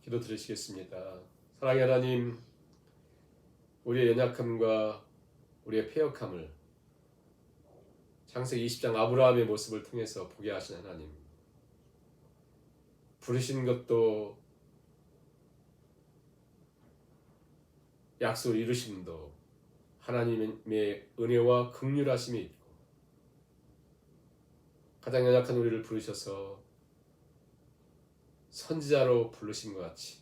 기도 드리시겠습니다. 사랑의 하나님, 우리의 연약함과 우리의 패역함을 창세기 20장 아브라함의 모습을 통해서 보게 하신 하나님, 부르신 것도 약속을 이루심도 하나님의 은혜와 긍휼하심이 있고, 가장 연약한 우리를 부르셔서 선지자로 부르신 것 같이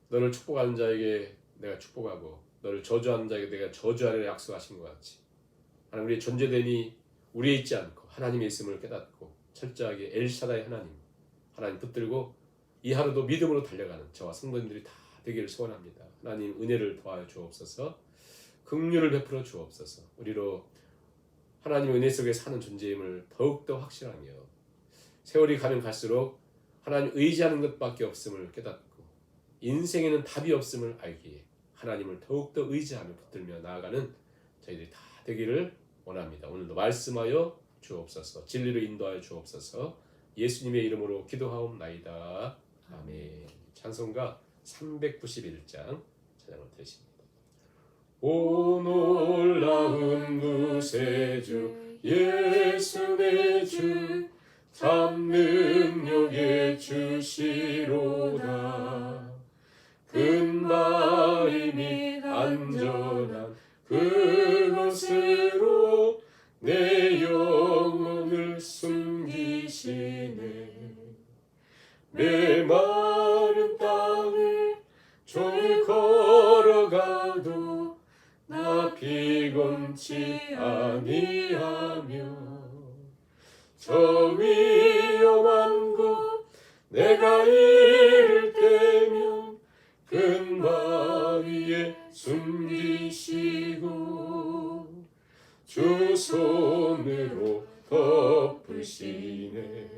너를 축복하는 자에게 내가 축복하고 너를 저주하는 자에게 내가 저주하리라 약속하신 것 같이, 하나님, 우리의 존재됨이 우리에 있지 않고 하나님의 있음을 깨닫고 철저하게 엘샤다이 하나님 붙들고 이 하루도 믿음으로 달려가는 저와 성도님들이 다 되기를 소원합니다. 하나님, 은혜를 더하여 주옵소서, 긍휼을 베풀어 주옵소서. 우리로 하나님의 은혜 속에 사는 존재임을 더욱더 확실하며 세월이 가면 갈수록 하나님 의지하는 것밖에 없음을 깨닫고 인생에는 답이 없음을 알기에 하나님을 더욱더 의지하며 붙들며 나아가는 저희들이 다 되기를 원합니다. 오늘도 말씀하여 주옵소서, 진리로 인도하여 주옵소서. 예수님의 이름으로 기도하옵나이다. 아멘. 찬송가 391장 찬양을 드리십니다. 오 놀라운 구세주 예수 내 주, 참 능력의 주시로다. 근마이 및 안전한 그곳으로 내 영혼을 숨기시네. 메마른 땅을 종일 걸어가도 나 피곤치 아니하며, 저 위험한 곳 내가 이를 때면 근바위에 숨기시고 주 손으로 덮으시네.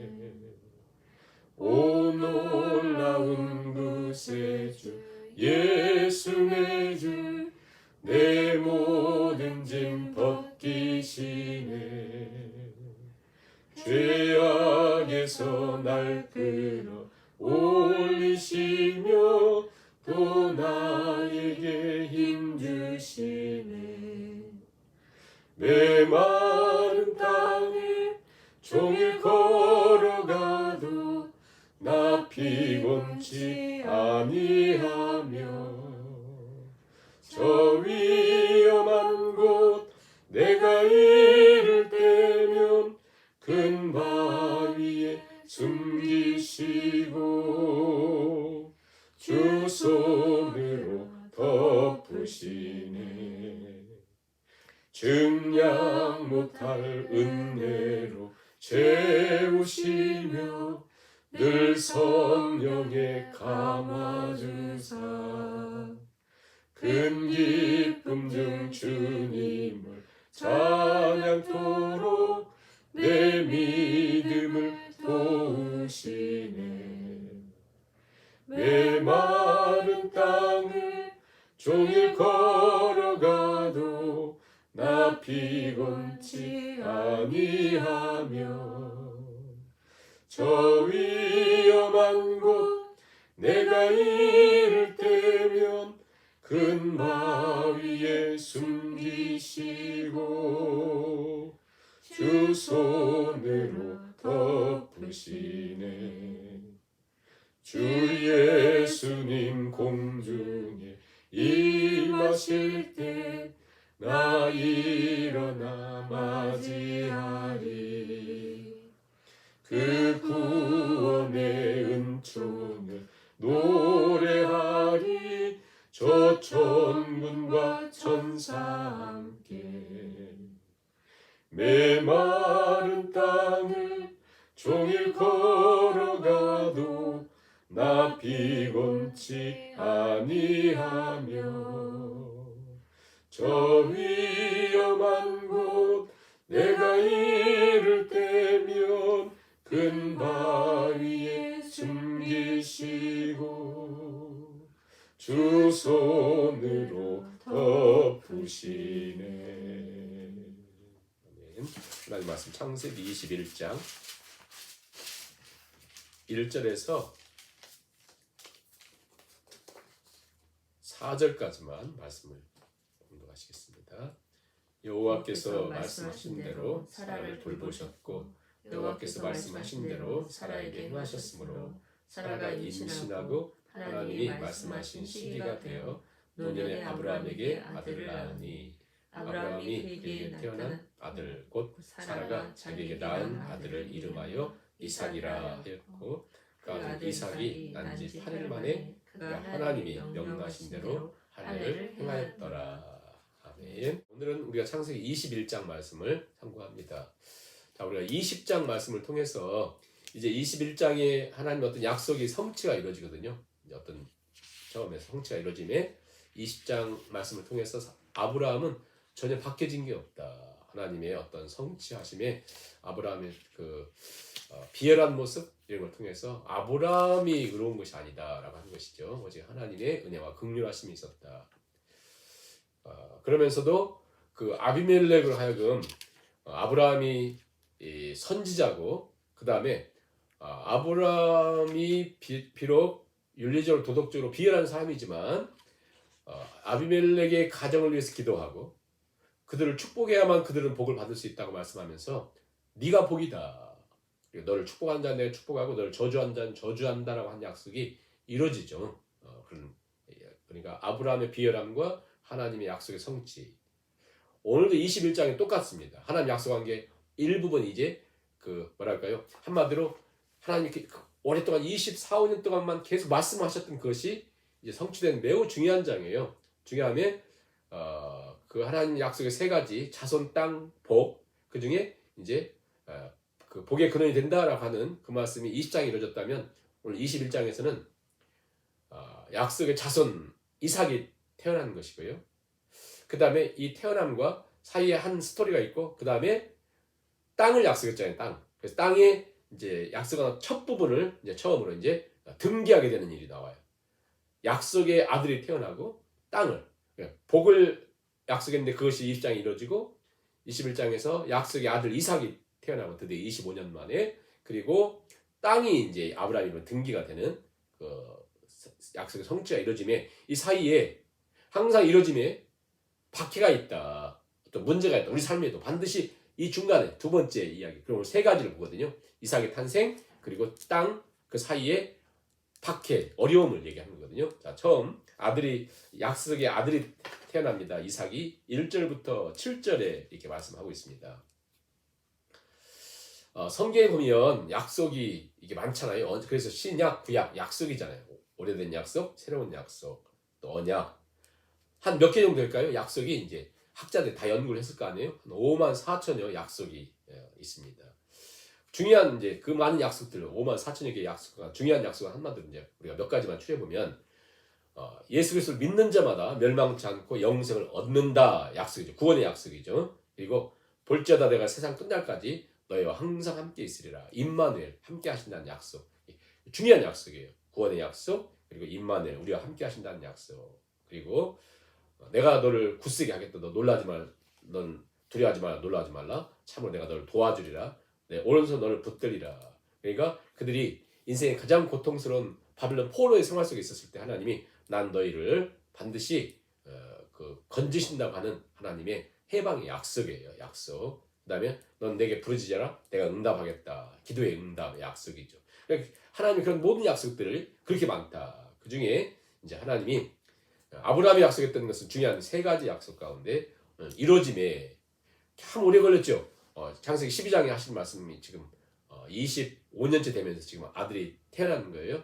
오 놀라운 구세주 예수 내 주, 내 모든 짐 벗기시네. 죄악에서 날 끌어 올리시며 또 나에게 힘 주시네. 메마른 땅을 종일 걸어가도 나 피곤치 아니하며, 저 위험한 곳 내가 이를 때면 근바위에 숨기시고 주 손으로 덮으시네. 증량 못할 은혜로 채우시며 늘 성령에 감아주사 큰 기쁨 중 주님을 찬양토록 내 믿음을 도우시네. 메마른 땅을 종일 걸어가도 나 피곤치 아니하며, 저 위험한 곳 내가 이를 때면 근바위에 숨기시고 주 손으로 덮으시네. 주 예수님 공중에 임하실 때 나 일어나 맞이하리. 그 구원의 은총을 노래하리. 저 천군과 천사 함께 메마른 땅을 종일 걸어가도 나 피곤치 아니하며, 저 위험한 곳 내가 이를 때면 근바위에 숨기시고 주 손으로 덮으시네. 아멘. 하나님 말씀 창세기 21장 1절에서 4절까지만 말씀을 공독하시겠습니다. 여호와께서 말씀하신 대로 사라를 돌보셨고 여호와께서 말씀하신 대로 사라에게 행하셨으므로 사라가 임신하고 하나님이 말씀하신 시기가 되어 노년에 아브라함에게 아들을 낳으니 아브라함이 그에게 태어난 아들 곧 사라가 자기에게 낳은 아들을 이름하여 이삭이라 하였고 그가 이삭이 난 지 8일 만에 그가 하나님이 명하신 대로 할례를 행하였더라. 아멘. 오늘은 우리가 창세기 21장 말씀을 참고합니다. 자, 우리가 20장 말씀을 통해서 이제 21장에 하나님의 어떤 약속이 성취가 이루어지거든요. 이제 어떤 처음에 성취가 이루어짐에 20장 말씀을 통해서 아브라함은 전혀 바뀌어진 게 없다. 하나님의 어떤 성취하심에 아브라함의 비열한 모습 이런 걸 통해서 아브라함이 의로운 것이 아니다라고 하는 것이죠. 오직 하나님의 은혜와 긍휼하심이 있었다. 그러면서도 그 아비멜렉으로 하여금 아브라함이 선지자고 그 다음에 아브라함이 비록 윤리적으로 도덕적으로 비열한 사람이지만 아비멜렉의 가정을 위해서 기도하고 그들을 축복해야만 그들은 복을 받을 수 있다고 말씀하면서 네가 복이다. 너를 축복한 자는 내가 축복하고 너를 저주한 자는 저주한다라고 한 약속이 이루어지죠. 그러니까 아브라함의 비열함과 하나님의 약속의 성취. 오늘도 21장이 똑같습니다. 하나님 약속한 게 일부분 이제 뭐랄까요? 한마디로 하나님 오랫동안 24, 5년 동안만 계속 말씀하셨던 것이 이제 성취된 매우 중요한 장이에요. 중요함에 그 하나님 약속의 세 가지 자손, 땅, 복 그 중에 이제 그 복의 근원이 된다라고 하는 그 말씀이 20장에 이루어졌다면 오늘 21장에서는 약속의 자손 이삭이 태어난 것이고요. 그 다음에 이 태어남과 사이에 한 스토리가 있고 그 다음에 땅을 약속했잖아요. 땅. 그래서 땅에 이제 약속한 첫 부분을 이제 처음으로 이제 등기하게 되는 일이 나와요. 약속의 아들이 태어나고 땅을 복을 약속했는데 그것이 20장에 이루어지고 21장에서 약속의 아들 이삭이 태어나고 드디어 25년 만에 그리고 땅이 이제 아브라함으로 등기가 되는 그 약속의 성취가 이루어짐에 이 사이에 항상 이루어짐에 박해가 있다. 어떤 문제가 있다. 우리 삶에도 반드시 이 중간에 두 번째 이야기. 그럼 세 가지를 보거든요. 이삭의 탄생 그리고 땅 그 사이에 박해, 어려움을 얘기하는 거거든요. 자, 처음 약속의 아들이 태어납니다. 이삭이 1절부터 7절에 이렇게 말씀하고 있습니다. 성경에 보면 약속이 이게 많잖아요. 그래서 신약, 구약, 약속이잖아요. 오래된 약속, 새로운 약속, 또 언약. 한 몇 개 정도 될까요? 약속이 이제 학자들 다 연구를 했을 거 아니에요? 한 5만 4천여 약속이 있습니다. 중요한 이제 그 많은 약속들, 5만 4천여 개의 약속과 중요한 약속은 한마디로 이제 우리가 몇 가지만 추려보면 예수 그리스도를 믿는 자마다 멸망치 않고 영생을 얻는다 약속이죠. 구원의 약속이죠. 그리고 볼지어다 내가 세상 끝날까지 너희와 항상 함께 있으리라. 임마누엘 함께 하신다는 약속. 중요한 약속이에요. 구원의 약속 그리고 임마누엘 우리와 함께 하신다는 약속. 그리고 내가 너를 굳세게 하겠다. 너 놀라지 말, 넌 두려워하지 말라, 놀라지 말라. 참으로 내가 너를 도와주리라. 내 오른손 너를 붙들리라. 그러니까 그들이 인생의 가장 고통스러운 바빌론 포로의 생활 속에 있었을 때 하나님이 난 너희를 반드시 건지신다고 하는 하나님의 해방의 약속이에요. 약속. 그 다음에 넌 내게 부르짖어라. 내가 응답하겠다. 기도의 응답 약속이죠. 그러니까 하나님이 그런 모든 약속들을 그렇게 많다. 그 중에 이제 하나님이 아브라함이 약속했던 것은 중요한 세 가지 약속 가운데 이루어짐에 참 오래 걸렸죠. 창세기 12장에 하신 말씀이 지금 25년째 되면서 지금 아들이 태어나는 거예요.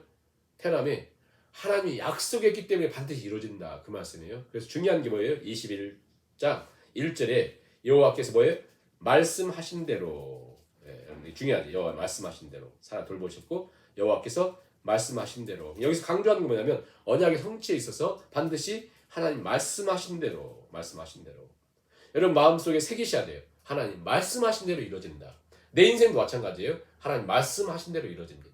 태어남에 하나님이 약속했기 때문에 반드시 이루어진다. 그 말씀이에요. 그래서 중요한 게 뭐예요? 21장 1절에 여호와께서 뭐예요? 말씀하신 대로. 중요하지. 여호와 말씀하신 대로 사라 돌보셨고 여호와께서 말씀하신 대로. 여기서 강조하는 게 뭐냐면 언약의 성취에 있어서 반드시 하나님 말씀하신 대로. 여러분 마음속에 새기셔야 돼요. 하나님 말씀하신 대로 이루어진다. 내 인생도 마찬가지예요. 하나님 말씀하신 대로 이루어집니다.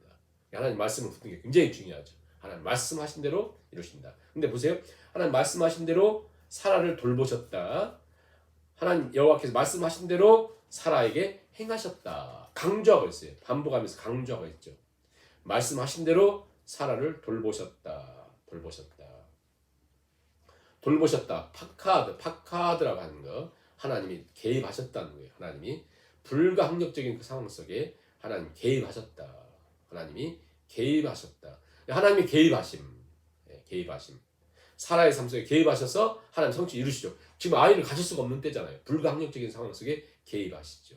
하나님 말씀을 붙는 게 굉장히 중요하죠. 하나님 말씀하신 대로 이루신다. 근데 보세요. 하나님 말씀하신 대로 사라를 돌보셨다. 하나님 여호와께서 말씀하신 대로 사라에게 행하셨다. 강조하고 있어요. 반복하면서 강조하고 있죠. 말씀하신 대로 사라를 돌보셨다. 파카드라고 하는 거. 하나님이 개입하셨다는 거예요. 하나님이 불가항력적인 그 상황 속에 하나님 개입하셨다. 하나님이 개입하셨다. 하나님이 개입하심. 사라의 삶 속에 개입하셔서 하나님 성취 이루시죠. 지금 아이를 가질 수가 없는 때잖아요. 불가항력적인 상황 속에 개입하시죠.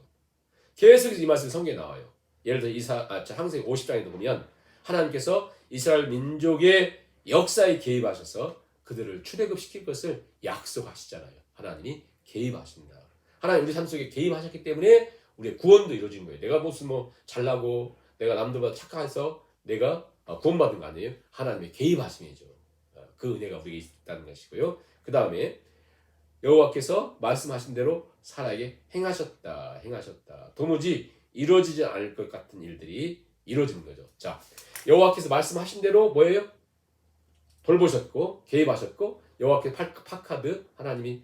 계속 이 말씀이 성경에 나와요. 예를 들어 창세기 50장에도 보면 하나님께서 이스라엘 민족의 역사에 개입하셔서 그들을 출애굽시킬 것을 약속하시잖아요. 하나님이 개입하신다. 하나님 우리 삶 속에 개입하셨기 때문에 우리의 구원도 이루어진 거예요. 내가 무슨 잘나고 내가 남들보다 착해서 내가 구원받은 거 아니에요. 하나님의 개입하심이죠. 그 은혜가 우리에게 있다는 것이고요. 그 다음에 여호와께서 말씀하신 대로 사라에게 행하셨다. 도무지 이루어지지 않을 것 같은 일들이 이루어지는 거죠. 자, 여호와께서 말씀하신 대로 뭐예요? 돌보셨고 개입하셨고 여호와께서 파카드 하나님이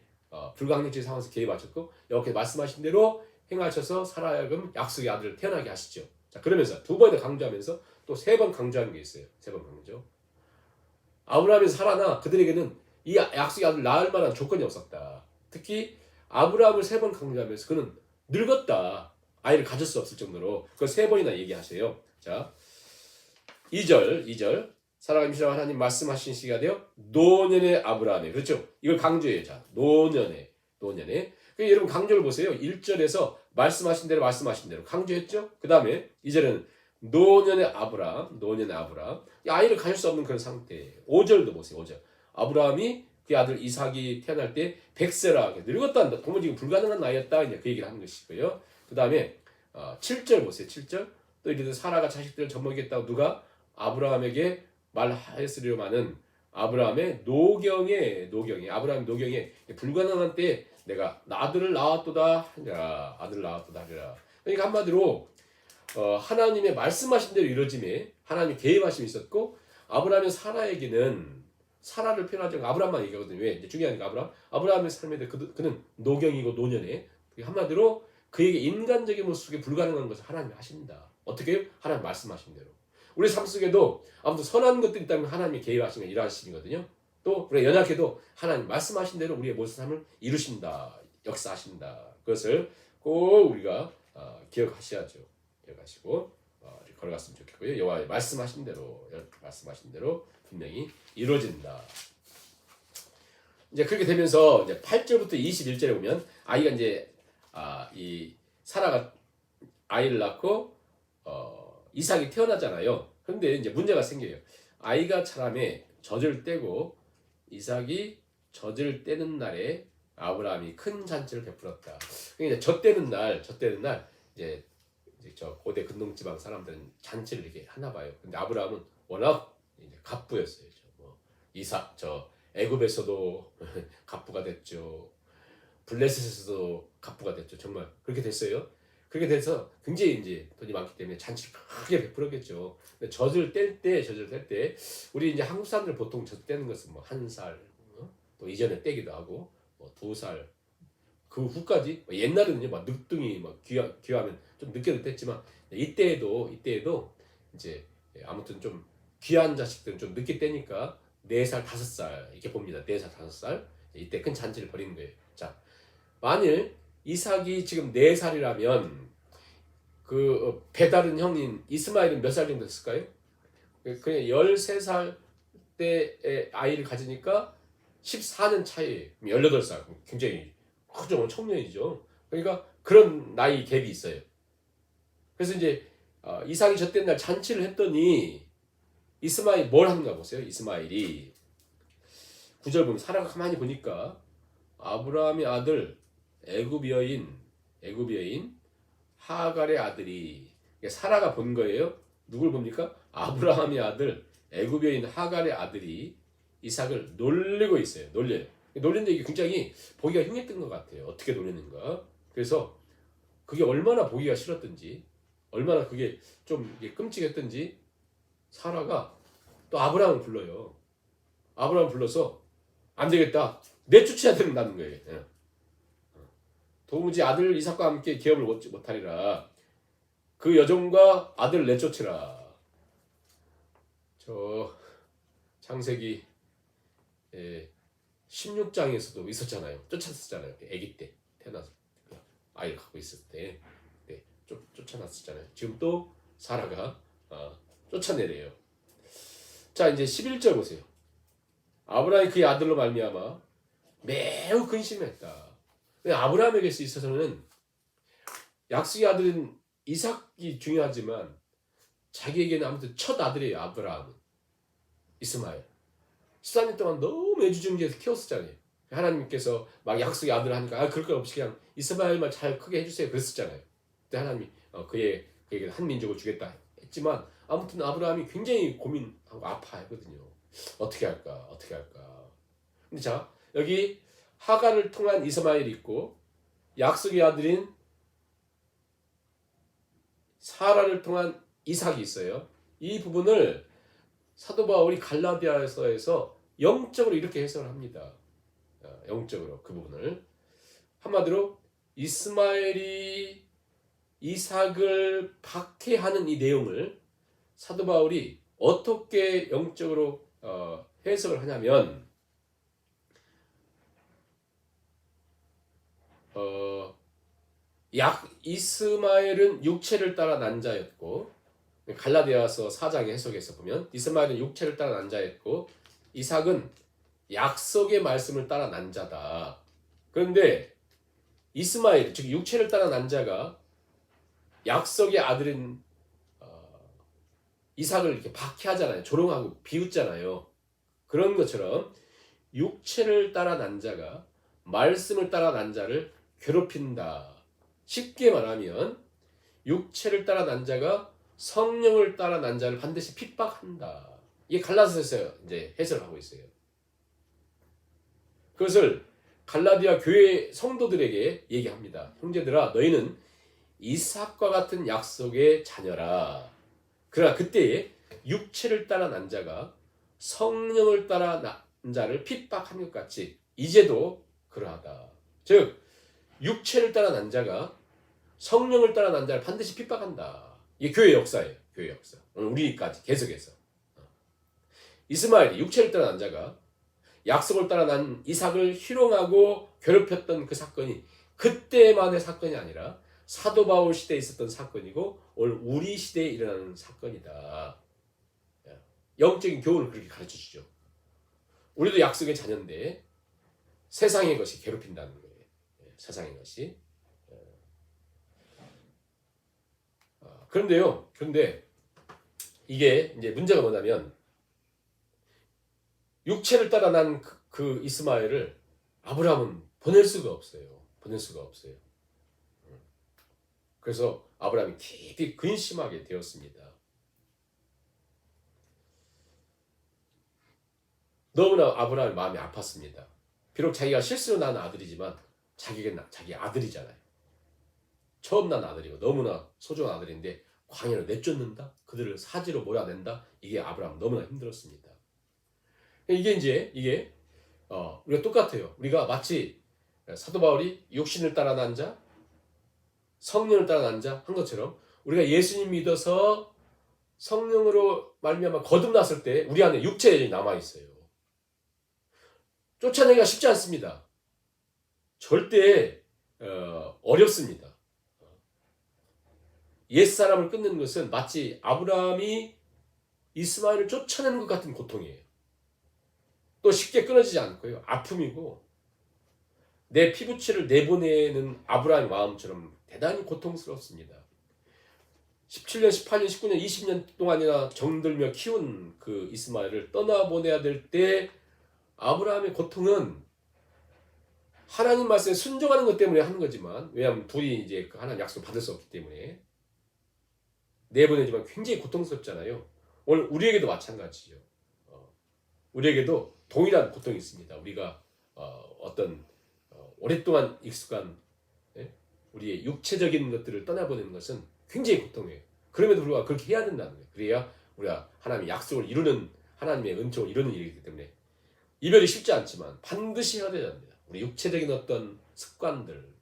불가항력적인 상황에서 개입하셨고 여호와께서 말씀하신 대로 행하셔서 사라하여금 약속의 아들을 태어나게 하시죠. 자, 그러면서 두 번에 강조하면서 또 세 번 강조하는 게 있어요. 세 번 강조. 아브라함이 사라나 그들에게는 이 약속의 아들을 낳을 만한 조건이 없었다. 특히 아브라함을 세 번 강조하면서 그는 늙었다. 아이를 가질 수 없을 정도로 그걸 세 번이나 얘기하세요. 자, 2절 사라가 임신하고 하나님 말씀하신 시기가 되어 노년의 아브라함에 그렇죠? 이걸 강조해요. 자, 노년에 그러니까 여러분 강조를 보세요. 1절에서 말씀하신 대로 강조했죠? 그 다음에 2절에는 노년의 아브라함 아이를 가질 수 없는 그런 상태예요. 5절도 보세요. 5절 아브라함이 그 아들 이삭이 태어날 때 100세라 늙었다. 도무지 불가능한 나이였다. 이제 그 얘기를 하는 것이고요. 그 다음에 7절 보세요. 7절 또 이르되 사라가 자식들을 젖먹이겠다고 누가 아브라함에게 말하였으려마는 아브라함의 노경에 불가능한 때에 내가 아들을 낳았도다 하리라. 그러니까 한마디로 하나님의 말씀하신 대로 이루어짐에 하나님의 개입하심이 있었고 아브라함의 사라에게는 사라를 표현하지 않고 아브라함만 얘기하거든요. 왜? 이제 중요한 게 아브라함의 삶에 대해 그는 노경이고 노년에 한마디로 그에게 인간적인 모습 속에 불가능한 것을 하나님이 하신다. 어떻게 해요? 하나님 말씀하신 대로. 우리 삶 속에도 아무튼 선한 것들이 있다면 하나님이 개입하시는 일하시거든요. 또 우리가 연약해도 하나님 말씀하신 대로 우리의 모든 삶을 이루신다. 역사하신다. 그것을 꼭 우리가 기억하셔야죠. 기억하시고 걸어갔으면 좋겠고요. 여호와의 말씀하신 대로 분명히 이루어진다. 이제 그렇게 되면서 이제 8절부터 21절에 보면 아이가 이제 이 사라가 아이를 낳고 이삭이 태어나잖아요. 그런데 이제 문제가 생겨요. 아이가 자라매 젖을 떼고 이삭이 젖을 떼는 날에 아브라함이 큰 잔치를 베풀었다. 그러니까 젖 떼는 날 이제 저 고대 근동지방 사람들은 잔치를 이렇게 하나 봐요. 근데 아브라함은 워낙 이제 갑부였어요. 이삭 애굽에서도 갑부가 됐죠. 블레셋에서도 갑부가 됐죠. 정말 그렇게 됐어요. 그렇게 돼서 굉장히 이제 돈이 많기 때문에 잔치를 크게 베풀었겠죠. 근데 젖을 뗄 때 우리 이제 한국 사람들 보통 젖 떼는 것은 한 살, 또 이전에 떼기도 하고 2살, 그 후까지 옛날에는요 늦둥이 귀하면 좀 늦게도 뗐지만 이때에도 이제 아무튼 좀 귀한 자식들은 좀 늦게 떼니까 4살, 5살 이렇게 봅니다. 4살, 5살 이때 큰 잔치를 벌이는 거예요. 자, 만일 이삭이 지금 4살이라면 그 배다른 형인 이스마엘은 몇 살 정도 됐을까요? 그냥 13살 때에 아이를 가지니까 14년 차이에요. 18살. 굉장히 크죠. 청년이죠. 그러니까 그런 나이 갭이 있어요. 그래서 이제 이삭이 젖된 날 잔치를 했더니 이스마엘이 뭘 하는가 보세요. 이스마엘이 9절 보면 사라가 가만히 보니까 아브라함의 아들 애굽 여인 하갈의 아들이 사라가 본 거예요. 누굴 봅니까? 아브라함의 아들 애굽 여인 하갈의 아들이 이삭을 놀리고 있어요. 놀리는데 이게 굉장히 보기가 흉했던 것 같아요. 어떻게 놀리는가. 그래서 그게 얼마나 보기가 싫었던지 얼마나 그게 좀 끔찍했던지 사라가 또 아브라함을 불러요. 아브라함을 불러서 안 되겠다. 내쫓아야 된다는 거예요. 도무지 아들 이삭과 함께 기업을 못하리라. 그 여종과 아들을 내쫓으라. 저 창세기 16장에서도 있었잖아요. 쫓았었잖아요. 아기 때 태어나서 아이를 갖고 있을 때 쫓아났었잖아요. 지금 또 사라가 쫓아내래요. 자, 이제 11절 보세요. 아브라함이 그의 아들로 말미암아 매우 근심했다. 아브라함에게 있어서는 약속의 아들은 이삭이 중요하지만 자기에게는 아무튼 첫 아들이에요. 아브라함은 이스마엘 14년 동안 너무 애지중지해서 키웠었잖아요. 하나님께서 막 약속의 아들을 하니까 그럴 것 없이 그냥 이스마엘만 잘 크게 해주세요 그랬었잖아요. 그때 하나님이 그에게 한 민족을 주겠다 했지만 아무튼 아브라함이 굉장히 고민하고 아파하거든요. 어떻게 할까. 근데 자, 여기 하갈을 통한 이스마엘이 있고 약속의 아들인 사라를 통한 이삭이 있어요. 이 부분을 사도 바울이 갈라디아서에서 영적으로 이렇게 해석을 합니다. 영적으로 그 부분을 한마디로 이스마엘이 이삭을 박해하는 이 내용을 사도 바울이 어떻게 영적으로 해석을 하냐면 이스마엘은 육체를 따라 난 자였고 갈라디아서 4장의 해석에서 보면 이스마엘은 육체를 따라 난 자였고 이삭은 약속의 말씀을 따라 난 자다. 그런데 이스마엘 즉 육체를 따라 난 자가 약속의 아들인 이삭을 이렇게 박해하잖아요. 조롱하고 비웃잖아요. 그런 것처럼 육체를 따라 난 자가 말씀을 따라 난 자를 괴롭힌다. 쉽게 말하면 육체를 따라 난 자가 성령을 따라 난 자를 반드시 핍박한다. 이게 갈라디아서에서 이제 해석을 하고 있어요. 그것을 갈라디아 교회 성도들에게 얘기합니다. 형제들아, 너희는 이삭과 같은 약속의 자녀라. 그러나 그때에 육체를 따라 난 자가 성령을 따라 난 자를 핍박한 것 같이 이제도 그러하다. 즉 육체를 따라 난 자가 성령을 따라 난 자를 반드시 핍박한다. 이게 교회 역사예요. 교회 역사. 오늘 우리까지 계속해서 이스마엘이 육체를 따라 난 자가 약속을 따라 난 이삭을 희롱하고 괴롭혔던 그 사건이 그때만의 사건이 아니라 사도 바울 시대에 있었던 사건이고 오늘 우리 시대에 일어나는 사건이다. 영적인 교훈을 그렇게 가르쳐주죠. 우리도 약속의 자녀인데 세상의 것이 괴롭힌다는 거예요. 세상의 것이. 그런데 이게 이제 문제가 뭐냐면 육체를 따라 난 그 이스마엘을 아브라함은 보낼 수가 없어요. 그래서 아브라함이 깊이 근심하게 되었습니다. 너무나 아브라함의 마음이 아팠습니다. 비록 자기가 실수로 낳은 아들이지만 자기가 자기 아들이잖아요. 처음 낳은 아들이고 너무나 소중한 아들인데 광야를 내쫓는다? 그들을 사지로 몰아낸다? 이게 아브라함 너무나 힘들었습니다. 이게 우리가 똑같아요. 우리가 마치 사도 바울이 육신을 따라 난 자, 성령을 따라 난 자 한 것처럼 우리가 예수님 믿어서 성령으로 말미암아 거듭났을 때 우리 안에 육체에 남아 있어요. 쫓아내기가 쉽지 않습니다. 절대 어렵습니다. 옛사람을 끊는 것은 마치 아브라함이 이스마엘을 쫓아내는 것 같은 고통이에요. 또 쉽게 끊어지지 않고요. 아픔이고 내 피부치를 내보내는 아브라함의 마음처럼 대단히 고통스럽습니다. 17년, 18년, 19년, 20년 동안이나 정들며 키운 그 이스마엘을 떠나보내야 될 때 아브라함의 고통은 하나님 말씀에 순종하는 것 때문에 하는 거지만 왜냐하면 둘이 이제 그 하나님 약속을 받을 수 없기 때문에 내보내지만 굉장히 고통스럽잖아요. 오늘 우리에게도 마찬가지죠. 우리에게도 동일한 고통이 있습니다. 우리가 어떤 오랫동안 익숙한 우리의 육체적인 것들을 떠나보내는 것은 굉장히 고통이에요. 그럼에도 불구하고 그렇게 해야 된다는 거예요. 그래야 우리가 하나님의 약속을 이루는 하나님의 은총을 이루는 일이기 때문에 이별이 쉽지 않지만 반드시 해야 됩니다. 우리 육체적인 어떤 습관들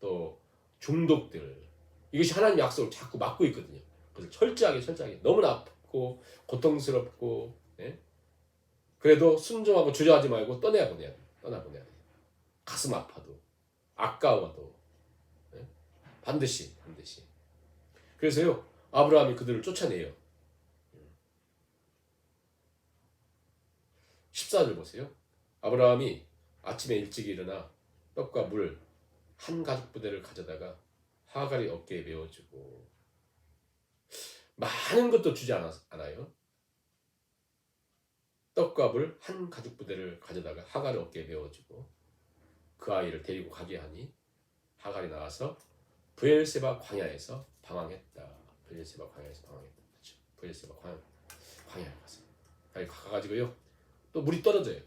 또 중독들 이것이 하나님의 약속을 자꾸 막고 있거든요. 그래서 철저하게 너무나 힘겹고 고통스럽고 예? 그래도 순종하고 주저하지 말고 떠나보내야 돼. 가슴 아파도 아까워도 예? 반드시. 그래서요 아브라함이 그들을 쫓아내요. 14절 보세요. 아브라함이 아침에 일찍 일어나 떡과 물 한 가죽 부대를 가져다가 하갈이 어깨에 메어주고 많은 것도 주지 않아요. 떡과 물 한 가죽 부대를 가져다가 하갈의 어깨에 메어주고 그 아이를 데리고 가게 하니 하갈이 나와서 브엘세바 광야에서 방황했다. 브엘세바 광야에서 방황했다. 그렇죠? 브엘세바 광야에 갔어요. 가가지고요. 또 물이 떨어져요.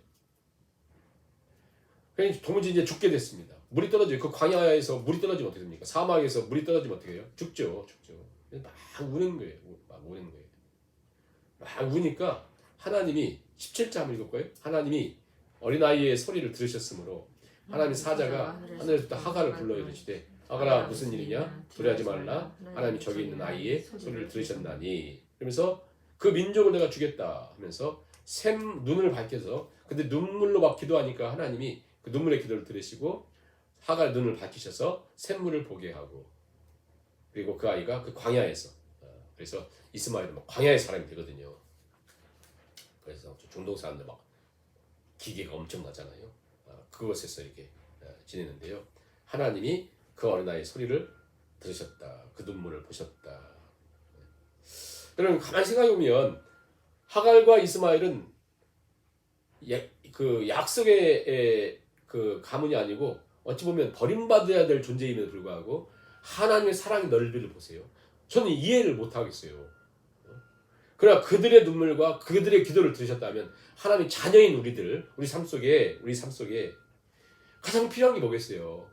그러니 도무지 이제 죽게 됐습니다. 물이 떨어져요. 그 광야에서 물이 떨어지면 어떻게 됩니까? 사막에서 물이 떨어지면 어떻게 해요? 죽죠. 막 우는 거예요. 막 우니까 하나님이 17절 한번 읽을 거예요. 하나님이 어린아이의 소리를 들으셨으므로 하나님의 사자가 하늘에서부터 하갈을 불러 이르시되 하갈아 무슨 일이냐? 두려워하지 말라. 하나님이 저기 있는 아이의 소리를 들으셨나니. 그러면서 그 민족을 내가 주겠다 하면서 눈을 밝혀서 근데 눈물로 막 기도하니까 하나님이 그 눈물의 기도를 들으시고 하갈 눈을 밝히셔서 샘물을 보게 하고 그리고 그 아이가 그 광야에서 그래서 이스마엘은 막 광야의 사람이 되거든요. 그래서 중동 사람들 막 기계가 엄청나잖아요. 그곳에서 이렇게 지내는데요. 하나님이 그 어린아이의 소리를 들으셨다. 그 눈물을 보셨다. 여러분 가만히 생각해보면 하갈과 이스마엘은 그 약속의 그 가문이 아니고 어찌 보면 버림받아야 될 존재임에도 불구하고 하나님의 사랑의 넓이를 보세요. 저는 이해를 못하겠어요. 그러나 그들의 눈물과 그들의 기도를 들으셨다면 하나님의 자녀인 우리 삶 속에 가장 필요한 게 뭐겠어요?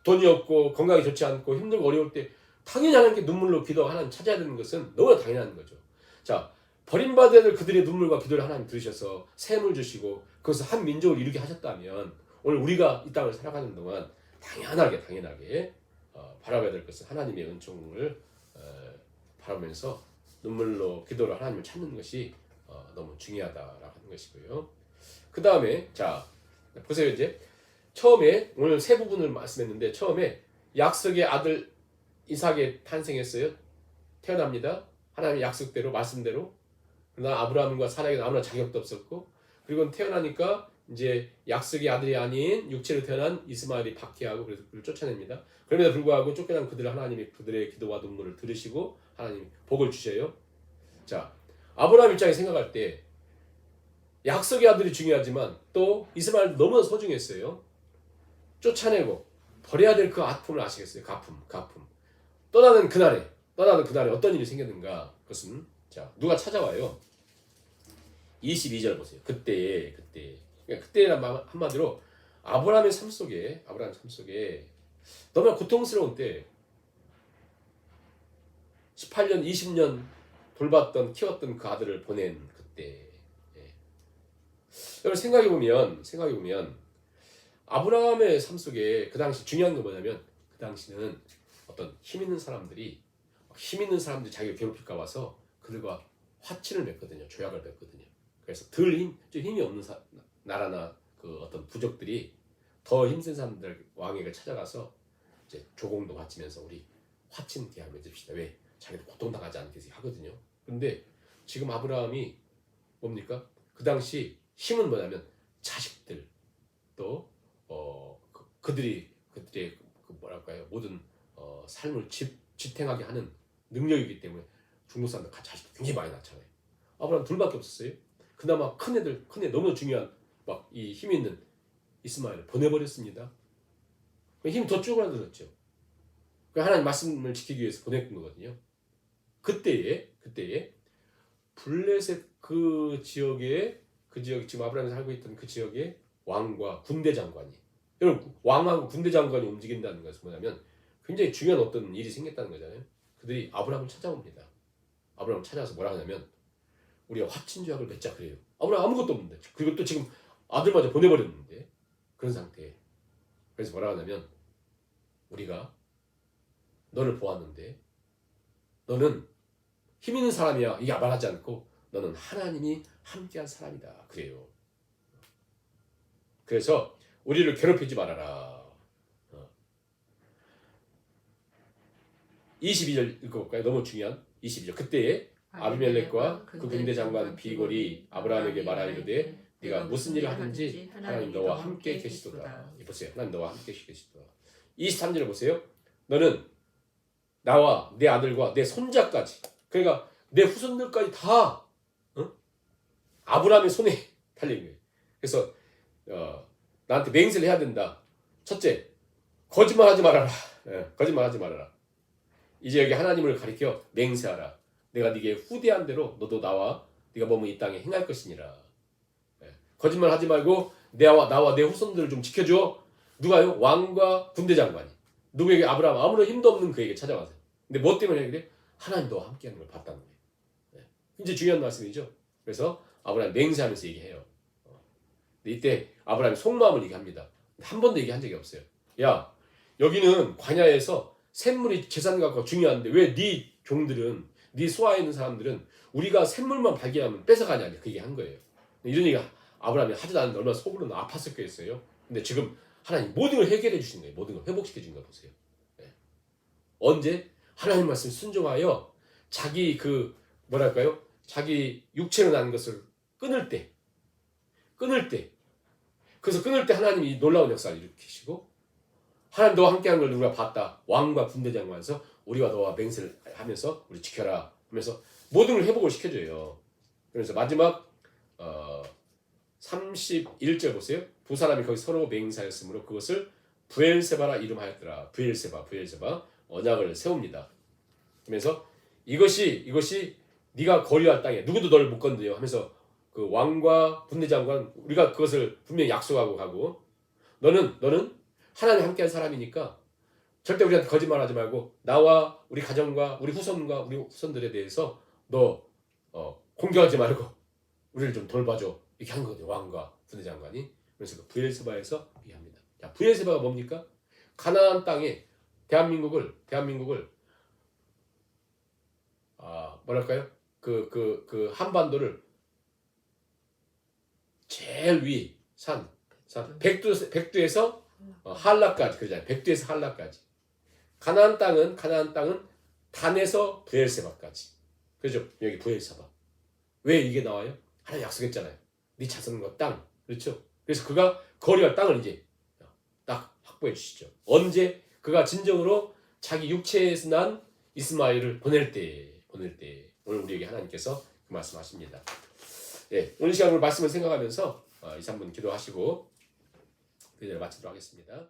돈이 없고 건강이 좋지 않고 힘들고 어려울 때 당연히 하나님께 눈물로 기도 하나님 찾아야 되는 것은 너무나 당연한 거죠. 자, 버림받아야 될 그들의 눈물과 기도를 하나님 들으셔서 샘을 주시고 그것을 한 민족을 이루게 하셨다면 오늘 우리가 이 땅을 살아가는 동안 당연하게 바라봐야 될 것은 하나님의 은총을 바라면서 눈물로 기도를 하나님을 찾는 것이 너무 중요하다라고 하는 것이고요. 그 다음에 자 보세요. 이제 처음에 오늘 세 부분을 말씀했는데 처음에 약속의 아들 이삭이 탄생했어요. 태어납니다. 하나님의 약속대로 말씀대로. 그러나 아브라함과 사라에게는 아무나 자격도 없었고 그리고 태어나니까 이제 약속의 아들이 아닌 육체로 태어난 이스마엘이 박해하고 그래서 그를 쫓아냅니다. 그럼에도 불구하고 쫓겨난 그들을 하나님이 그들의 기도와 눈물을 들으시고 하나님이 복을 주셔요. 자, 아브라함 입장에 생각할 때 약속의 아들이 중요하지만 또 이스마엘도 너무나 소중했어요. 쫓아내고 버려야 될 그 아픔을 아시겠어요? 가품. 떠나는 그날에 어떤 일이 생겼는가? 그것은 자 누가 찾아와요? 22절 보세요. 그때란 한마디로 아브라함의 삶 속에 너무나 고통스러운 때 18년 20년 돌봤던 키웠던 그 아들을 보낸 그때 여러분 생각해보면 아브라함의 삶 속에 그 당시 중요한 건 뭐냐면 그 당시는 어떤 힘 있는 사람들이 자기를 괴롭힐까 봐서 그들과 화친을 맺거든요. 조약을 맺거든요. 그래서 좀 힘이 없는 나라나 그 어떤 부족들이 더 힘센 사람들 왕에게 찾아가서 이제 조공도 바치면서 우리 화친 계약 맺읍시다. 왜? 자기도 고통당하지 않게 하거든요. 그런데 지금 아브라함이 뭡니까? 그 당시 힘은 뭐냐면 자식들 또 그들의 그 뭐랄까요 모든 삶을 지탱하게 하는 능력이기 때문에 중국 사람들 자식도 굉장히 많이 낳잖아요. 아브라함 둘밖에 없었어요. 그나마 큰 애 너무 중요한 막 이 힘 있는 이스마엘을 보내버렸습니다. 힘이 더 쪼그라들었죠. 하나님 말씀을 지키기 위해서 보냈던 거거든요. 그때에 블레셋 그 지역에 지금 아브라함이 살고 있던 그 지역의 왕과 군대 장관이 여러분 왕하고 군대 장관이 움직인다는 것은 뭐냐면 굉장히 중요한 어떤 일이 생겼다는 거잖아요. 그들이 아브라함을 찾아옵니다. 아브라함을 찾아와서 뭐라 하냐면 우리가 화친 조약을 맺자 그래요. 아브라함 아무것도 없는데 그리고 또 지금 아들마저 보내버렸는데 그런 상태에 그래서 뭐라 하냐면 우리가 너를 보았는데 너는 힘 있는 사람이야. 이게 말하지 않고 너는 하나님이 함께한 사람이다. 그래요. 그래서 우리를 괴롭히지 말아라. 22절 읽어볼까요? 너무 중요한 22절. 그때에 아비멜렉과 그 군대 장관 비골이 아브라함에게 말하이르되 네가 무슨 일을 하든지 하나님 너와 함께 계시도다. 보세요. 하나님 너와 함께 계시도다. 23절을 보세요. 너는 나와 내 아들과 내 손자까지, 그러니까 내 후손들까지 다 아브라함의 손에 달린 거예요. 그래서 나한테 맹세를 해야 된다. 첫째, 거짓말하지 말아라. 거짓말하지 말아라. 이제 여기 하나님을 가리켜 맹세하라. 내가 네게 후대한 대로 너도 나와 네가 머문 이 땅에 행할 것이니라. 거짓말하지 말고 나와 내 후손들을 좀 지켜줘. 누가요? 왕과 군대 장관이. 누구에게? 아브라함. 아무런 힘도 없는 그에게 찾아가세요. 근데 뭐 때문에 그래? 하나님 너와 함께하는 걸 봤다는 거예요. 이제 중요한 말씀이죠. 그래서 아브라함 맹세하면서 얘기해요. 이때 아브라함이 속마음을 얘기합니다. 한 번도 얘기한 적이 없어요. 야, 여기는 광야에서 샘물이 재산과 중요한데 왜 네 종들은, 네 소아에 있는 사람들은 우리가 샘물만 발견하면 뺏어가냐, 그 얘기 한 거예요. 이런 얘기 아브라함이 하지도 않는데 얼마나 속으로는 아팠었겠어요. 근데 지금 하나님 모든 걸 해결해 주신 거예요. 모든 걸 회복시켜 준 거 보세요. 언제? 하나님 말씀 순종하여 자기 자기 육체로 난 것을 끊을 때 그래서 끊을 때 하나님이 놀라운 역사를 일으키시고, 하나님 너와 함께하는 걸 우리가 봤다. 왕과 군대 장관에서 우리가 너와 맹세를 하면서 우리 지켜라 하면서 모든 걸 회복을 시켜줘요. 그래서 마지막 31절 보세요. 두 사람이 거기 서로 맹세하였으므로 그것을 브엘세바라 이름하였더라. 브엘세바 언약을 세웁니다. 그러면서 이것이 네가 거류할 땅에 누구도 너를 못 건드려 하면서 그 왕과 군대 장관, 우리가 그것을 분명히 약속하고 가고, 너는 하나님 함께한 사람이니까 절대 우리한테 거짓말하지 말고 나와 우리 가정과 우리 후손과 우리 후손들에 대해서 너 공격하지 말고 우리를 좀 돌봐줘, 이렇게 한 거거든요. 왕과 군대 장관이. 그래서 그 브엘세바에서 얘기합니다. 자, 브엘세바가 뭡니까? 가나안 땅에 대한민국을 뭐랄까요? 그 한반도를 제일 위 산 백두에서 한라까지, 그러잖아요. 백두에서 한라까지. 가나안 땅은 단에서 브엘세바까지. 그죠? 여기 브엘세바. 왜 이게 나와요? 하나님 약속했잖아요. 네 자손과 땅. 그렇죠? 그래서 그가 거류할 땅을 이제 딱 확보해 주시죠. 언제? 그가 진정으로 자기 육체에서 난 이스마엘을 보낼 때 오늘 우리에게 하나님께서 그 말씀하십니다. 오늘 시간 오늘 말씀을 생각하면서 2, 3분 기도하시고 그 자리를 마치도록 하겠습니다.